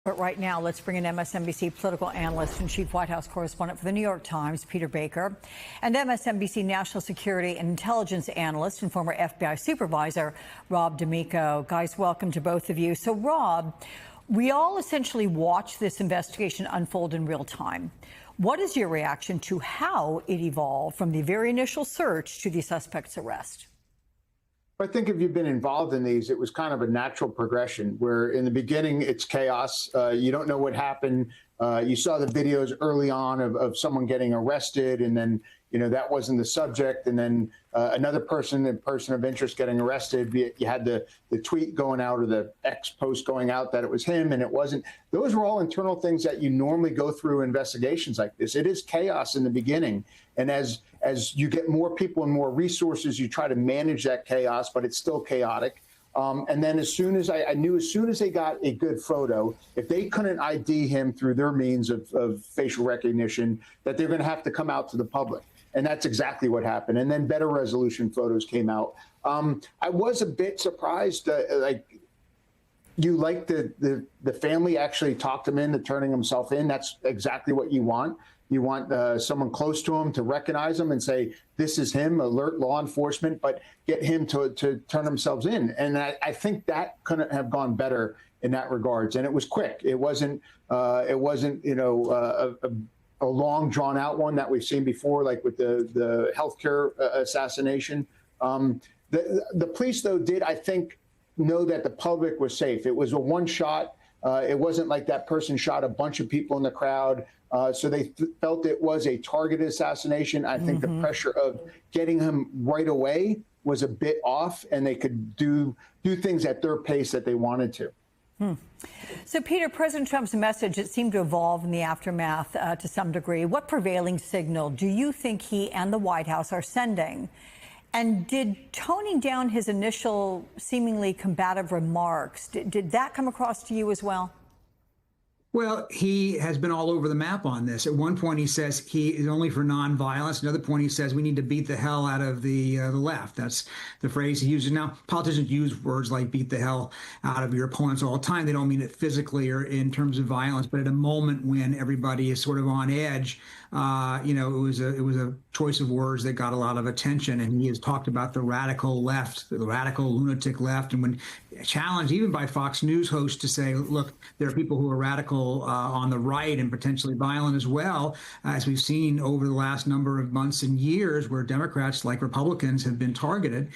But right now, let's bring in MSNBC political analyst and chief White House correspondent for the New York Times, Peter Baker, and MSNBC national security and intelligence analyst and former FBI supervisor, Rob D'Amico. Guys, welcome to both of you. So, Rob, we all essentially watch this investigation unfold in real time. What is your reaction to how it evolved from the very initial search to the suspect's arrest? I think if you've been involved in these, it was kind of a natural progression where in the beginning it's chaos. You don't know what happened. You saw the videos early on of someone getting arrested, and then, you know, that wasn't the subject. And then another person of interest getting arrested. You had the tweet going out or the X post going out that it was him and it wasn't. Those were all internal things that you normally go through investigations like this. It is chaos in the beginning. And as you get more people and more resources, you try to manage that chaos, but it's still chaotic. And then as soon as I knew, as soon as they got a good photo, if they couldn't ID him through their means of facial recognition, that they're going to have to come out to the public. And that's exactly what happened. And then better resolution photos came out. I was a bit surprised, the family actually talked him into turning himself in. That's exactly what you want. You want someone close to him to recognize him and say, this is him, alert law enforcement, but get him to turn themselves in. And I think that couldn't have gone better in that regards. And it was quick. It wasn't a long drawn out one that we've seen before, like with the healthcare assassination. The police, though, did, I think, know that the public was safe. It was a one shot. It wasn't like that person shot a bunch of people in the crowd. So they felt it was a targeted assassination. I think the pressure of getting him right away was a bit off, and they could do things at their pace that they wanted to. So, Peter, President Trump's message, it seemed to evolve in the aftermath to some degree. What prevailing signal do you think he and the White House are sending? And did toning down his initial seemingly combative remarks, did that come across to you as well? Well, he has been all over the map on this. At one point, he says he is only for nonviolence. Another point, he says we need to beat the hell out of the left. That's the phrase he uses. Now, politicians use words like beat the hell out of your opponents all the time. They don't mean it physically or in terms of violence, but at a moment when everybody is sort of on edge, it was a choice of words that got a lot of attention. And he has talked about the radical left, the radical lunatic left. And when challenged even by Fox News hosts to say, look, there are people who are radical on the right and potentially violent as well, as we've seen over the last number of months and years where Democrats like Republicans have been targeted,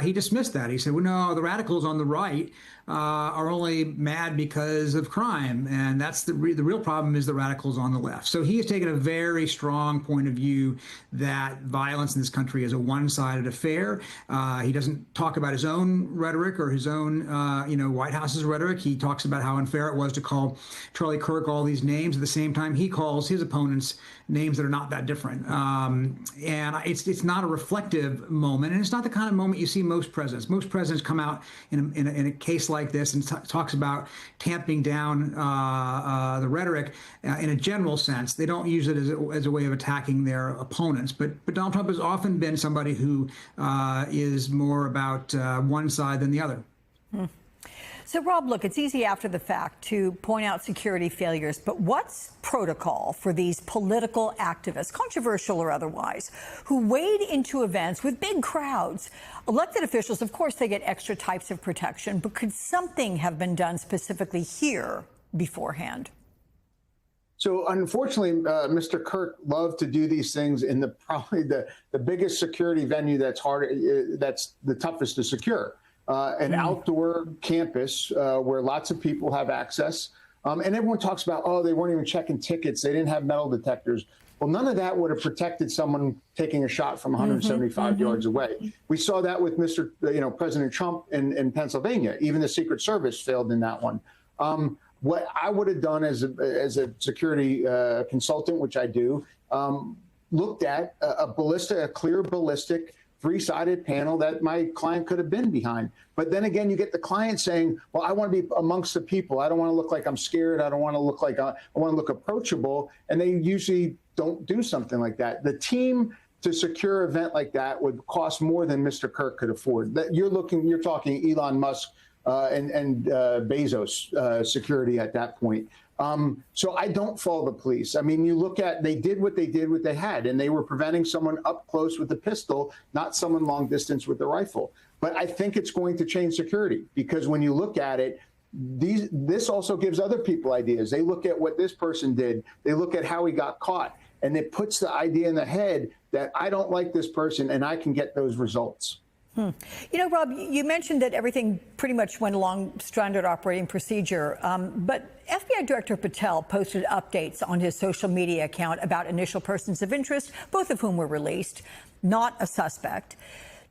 he dismissed that. He said, well, no, the radicals on the right are only mad because of crime. And that's the real problem is the radicals on the left. So he has taken a very strong point of view that violence in this country is a one-sided affair. He doesn't talk about his own rhetoric or his own, White House's rhetoric. He talks about how unfair it was to call Charlie Kirk all these names. At the same time, he calls his opponents names that are not that different. And it's not a reflective moment. And it's not the kind of moment you see most presidents. Most presidents come out in a case like this and talks about tamping down the rhetoric in a general sense. They don't use it as a way of attacking their opponents. But Donald Trump has often been somebody who is more about one side than the other. So, Rob, look, it's easy after the fact to point out security failures, but what's protocol for these political activists, controversial or otherwise, who wade into events with big crowds? Elected officials, of course, they get extra types of protection, but could something have been done specifically here beforehand? So unfortunately, Mr. Kirk loved to do these things in probably the biggest security venue that's the toughest to secure. An outdoor campus where lots of people have access. And everyone talks about, oh, they weren't even checking tickets. They didn't have metal detectors. Well, none of that would have protected someone taking a shot from 175 yards away. We saw that with President Trump in Pennsylvania. Even the Secret Service failed in that one. What I would have done as a security consultant, which I do, looked at a clear ballistic three-sided panel that my client could have been behind. But then again, you get the client saying, well, I want to be amongst the people. I don't want to look like I'm scared. I don't want to look like I want to look approachable. And they usually don't do something like that. The team to secure an event like that would cost more than Mr. Kirk could afford. You're talking Elon Musk and Bezos security at that point. So I don't follow the police. I mean, you look at, they did what they had, and they were preventing someone up close with a pistol, not someone long distance with a rifle. But I think it's going to change security, because when you look at it, this also gives other people ideas. They look at what this person did. They look at how he got caught, and it puts the idea in the head that I don't like this person and I can get those results. You know, Rob, you mentioned that everything pretty much went along standard operating procedure, but FBI Director Patel posted updates on his social media account about initial persons of interest, both of whom were released, not a suspect.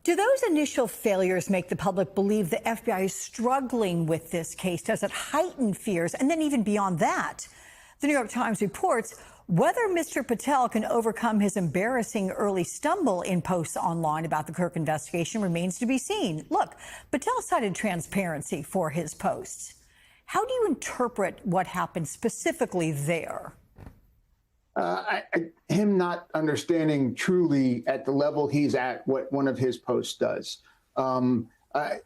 Do those initial failures make the public believe the FBI is struggling with this case? Does it heighten fears? And then even beyond that, the New York Times reports whether Mr. Patel can overcome his embarrassing early stumble in posts online about the Kirk investigation remains to be seen. Look, Patel cited transparency for his posts. How do you interpret what happened specifically there? Him not understanding truly at the level he's at what one of his posts does.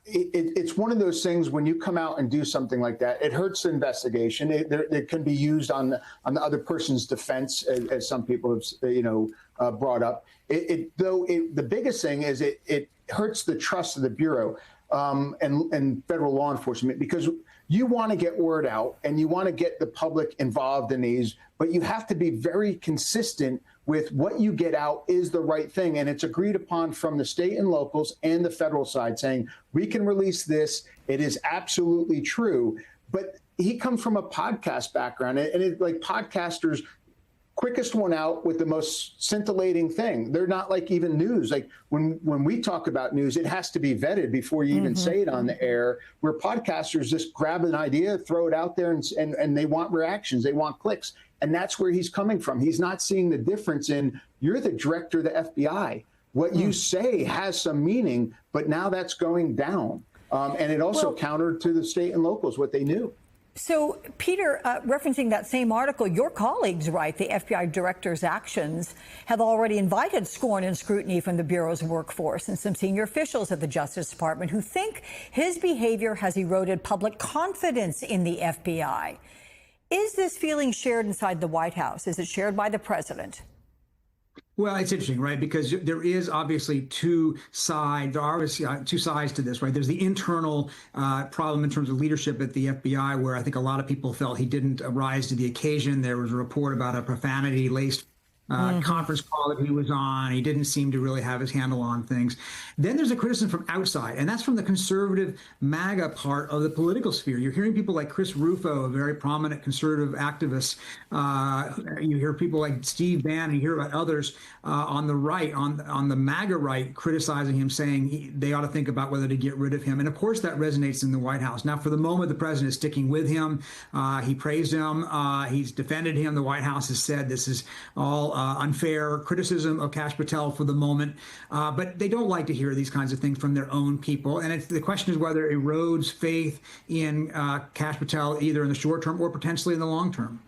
It's one of those things when you come out and do something like that, it hurts the investigation. It can be used on the other person's defense, as some people have, brought up. The biggest thing is it hurts the trust of the Bureau and federal law enforcement, because you want to get word out and you want to get the public involved in these, but you have to be very consistent with what you get out is the right thing. And it's agreed upon from the state and locals and the federal side saying, we can release this. It is absolutely true. But he comes from a podcast background, and it's like podcasters, quickest one out with the most scintillating thing. They're not like even news. Like when we talk about news, it has to be vetted before you even say it on the air, where podcasters just grab an idea, throw it out there, and they want reactions, they want clicks. And that's where he's coming from. He's not seeing the difference in, you're the director of the FBI. What you say has some meaning, but now that's going down. And it also countered to the state and locals what they knew. So, Peter, referencing that same article, your colleagues write the FBI director's actions have already invited scorn and scrutiny from the Bureau's workforce and some senior officials at the Justice Department who think his behavior has eroded public confidence in the FBI. Is this feeling shared inside the White House? Is it shared by the president? Well, it's interesting, right? Because there is obviously two sides. There are obviously two sides to this, right? There's the internal problem in terms of leadership at the FBI, where I think a lot of people felt he didn't rise to the occasion. There was a report about a profanity-laced conference call that he was on. He didn't seem to really have his handle on things. Then there's a criticism from outside, and that's from the conservative MAGA part of the political sphere. You're hearing people like Chris Rufo, a very prominent conservative activist. You hear people like Steve Bannon, you hear about others on the right, on the MAGA right, criticizing him, saying they ought to think about whether to get rid of him. And of course, that resonates in the White House. Now, for the moment, the president is sticking with him. He praised him. He's defended him. The White House has said this is all unfair criticism of Kash Patel for the moment, but they don't like to hear these kinds of things from their own people. And the question is whether it erodes faith in Kash Patel either in the short term or potentially in the long term.